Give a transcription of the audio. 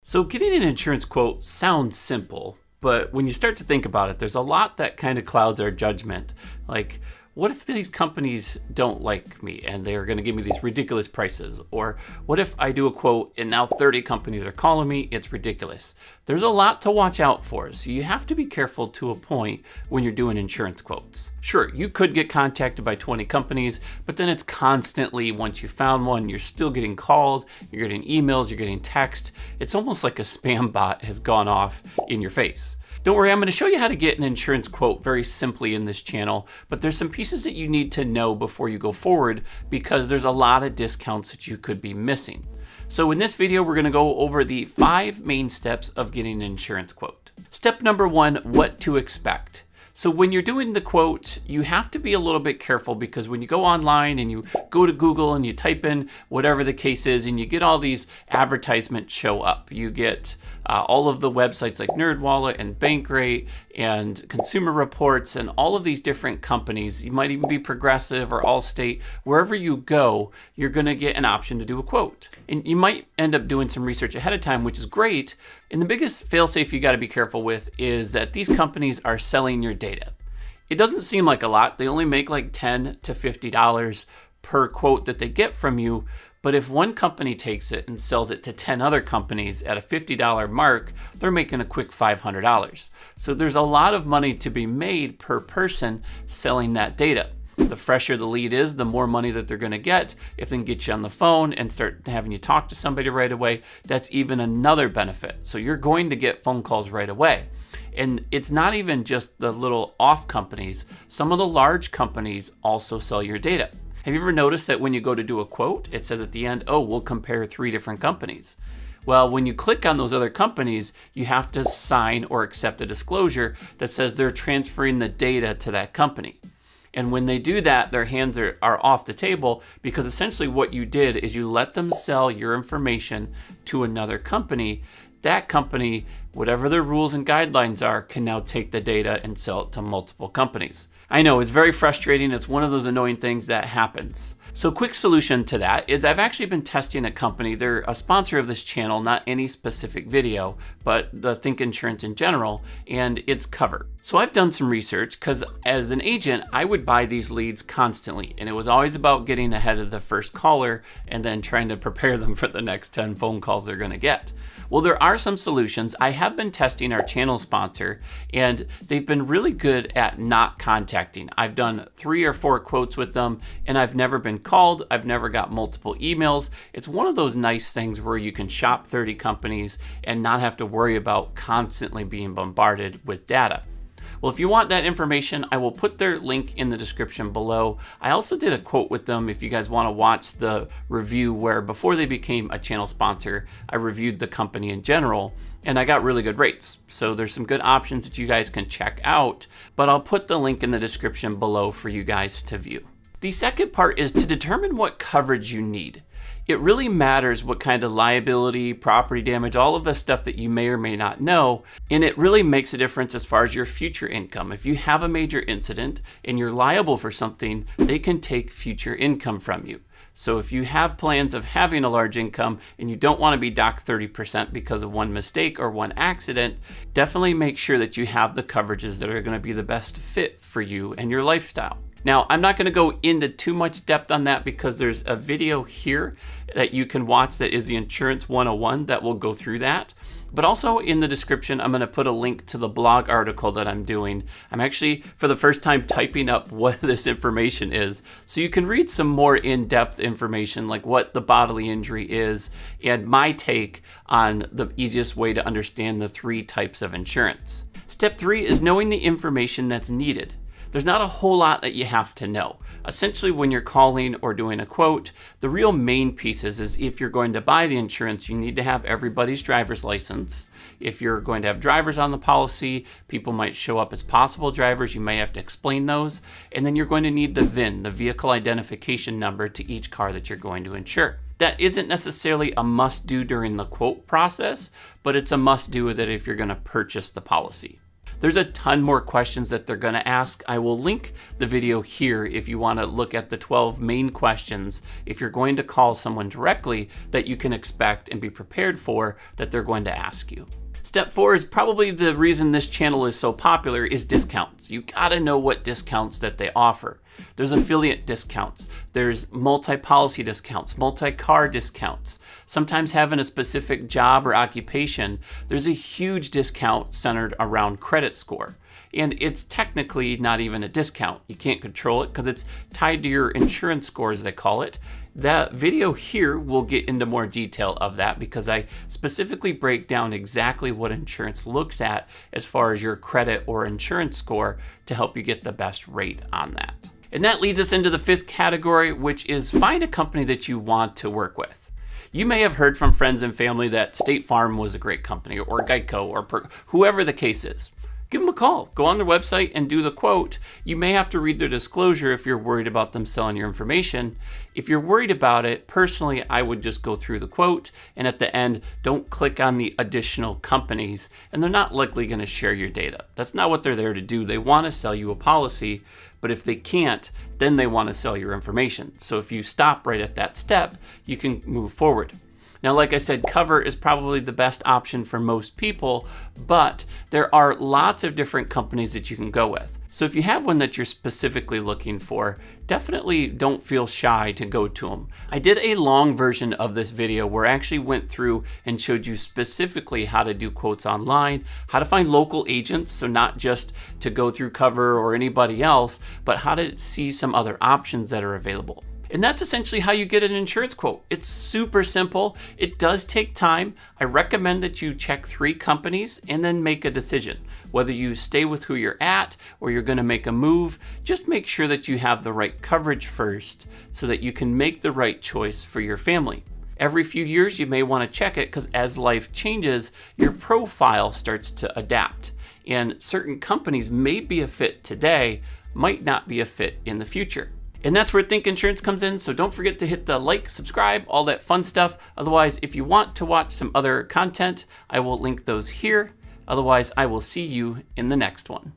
So getting an insurance quote sounds simple, but when you start to think about it, there's a lot that kind of clouds our judgment. Like, what if these companies don't like me and they're going to give me these ridiculous prices? Or what if I do a quote and now 30 companies are calling me? It's ridiculous. There's a lot to watch out for, so you have to be careful to a point when you're doing insurance quotes. Sure, you could get contacted by 20 companies, but then it's constantly, once you found one, you're still getting called, you're getting emails, you're getting text. It's almost like a spam bot has gone off in your face. Don't worry, I'm going to show you how to get an insurance quote very simply in this channel, but there's some pieces that you need to know before you go forward because there's a lot of discounts that you could be missing. So in this video, we're going to go over the 5 main steps of getting an insurance quote. Step number 1, what to expect. So when you're doing the quote, you have to be a little bit careful because when you go online and you go to Google and you type in whatever the case is and you get all these advertisements show up. You get all of the websites like NerdWallet and Bankrate and Consumer Reports and all of these different companies. You might even be Progressive or Allstate. Wherever you go, you're going to get an option to do a quote. And you might end up doing some research ahead of time, which is great. And the biggest failsafe you got to be careful with is that these companies are selling your data. It doesn't seem like a lot. They only make like $10 to $50 per quote that they get from you. But if one company takes it and sells it to 10 other companies at a $50 mark, they're making a quick $500. So there's a lot of money to be made per person selling that data. The fresher the lead is, the more money that they're going to get. If they can get you on the phone and start having you talk to somebody right away, that's even another benefit. So you're going to get phone calls right away. And it's not even just the little off companies. Some of the large companies also sell your data. Have you ever noticed that when you go to do a quote, it says at the end, oh, we'll compare 3 different companies. Well, when you click on those other companies, you have to sign or accept a disclosure that says they're transferring the data to that company. And when they do that, their hands are off the table because essentially what you did is you let them sell your information to another company. That company, whatever their rules and guidelines are, can now take the data and sell it to multiple companies. I know it's very frustrating. It's one of those annoying things that happens. So quick solution to that is I've actually been testing a company. They're a sponsor of this channel, not any specific video, but the Think Insurance in general, and it's covered. So I've done some research because as an agent, I would buy these leads constantly. And it was always about getting ahead of the first caller and then trying to prepare them for the next 10 phone calls they're going to get. Well, there are some solutions. I have been testing our channel sponsor, and they've been really good at not contacting. I've done 3 or 4 quotes with them, and I've never been called. I've never got multiple emails. It's one of those nice things where you can shop 30 companies and not have to worry about constantly being bombarded with data. Well, if you want that information, I will put their link in the description below. I also did a quote with them if you guys want to watch the review where before they became a channel sponsor, I reviewed the company in general and I got really good rates. So there's some good options that you guys can check out, but I'll put the link in the description below for you guys to view. The second part is to determine what coverage you need. It really matters what kind of liability, property damage, all of the stuff that you may or may not know, and it really makes a difference as far as your future income. If you have a major incident and you're liable for something, they can take future income from you. So if you have plans of having a large income and you don't want to be docked 30% because of one mistake or one accident, definitely make sure that you have the coverages that are going to be the best fit for you and your lifestyle. Now, I'm not going to go into too much depth on that because there's a video here that you can watch that is the Insurance 101 that will go through that. But also in the description, I'm going to put a link to the blog article that I'm doing. I'm actually, for the first time, typing up what this information is. So you can read some more in-depth information like what the bodily injury is and my take on the easiest way to understand the 3 types of insurance. Step 3 is knowing the information that's needed. There's not a whole lot that you have to know. Essentially, when you're calling or doing a quote, the real main pieces is if you're going to buy the insurance, you need to have everybody's driver's license. If you're going to have drivers on the policy, people might show up as possible drivers. You may have to explain those. And then you're going to need the VIN, the vehicle identification number to each car that you're going to insure. That isn't necessarily a must-do during the quote process, but it's a must-do that if you're going to purchase the policy. There's a ton more questions that they're going to ask. I will link the video here if you want to look at the 12 main questions if you're going to call someone directly that you can expect and be prepared for that they're going to ask you. Step 4 is probably the reason this channel is so popular is discounts. You gotta know what discounts that they offer. There's affiliate discounts, there's multi-policy discounts, multi-car discounts. Sometimes having a specific job or occupation, there's a huge discount centered around credit score. And it's technically not even a discount. You can't control it because it's tied to your insurance score, as they call it. That video here will get into more detail of that because I specifically break down exactly what insurance looks at as far as your credit or insurance score to help you get the best rate on that. And that leads us into the 5th category, which is find a company that you want to work with. You may have heard from friends and family that State Farm was a great company, or Geico, or whoever the case is. Give them a call. Go on their website and do the quote. You may have to read their disclosure if you're worried about them selling your information. If you're worried about it, personally, I would just go through the quote, and at the end, don't click on the additional companies, and they're not likely going to share your data. That's not what they're there to do. They want to sell you a policy, but if they can't, then they want to sell your information. So if you stop right at that step, you can move forward. Now, like I said, cover is probably the best option for most people, but there are lots of different companies that you can go with. So if you have one that you're specifically looking for, definitely don't feel shy to go to them. I did a long version of this video where I actually went through and showed you specifically how to do quotes online, how to find local agents, so not just to go through Cover or anybody else, but how to see some other options that are available. And that's essentially how you get an insurance quote. It's super simple. It does take time. I recommend that you check 3 companies and then make a decision. Whether you stay with who you're at or you're going to make a move, just make sure that you have the right coverage first so that you can make the right choice for your family. Every few years, you may want to check it because as life changes, your profile starts to adapt. And certain companies may be a fit today, might not be a fit in the future. And that's where Think Insurance comes in, so don't forget to hit the like, subscribe, all that fun stuff. Otherwise, if you want to watch some other content, I will link those here. Otherwise, I will see you in the next one.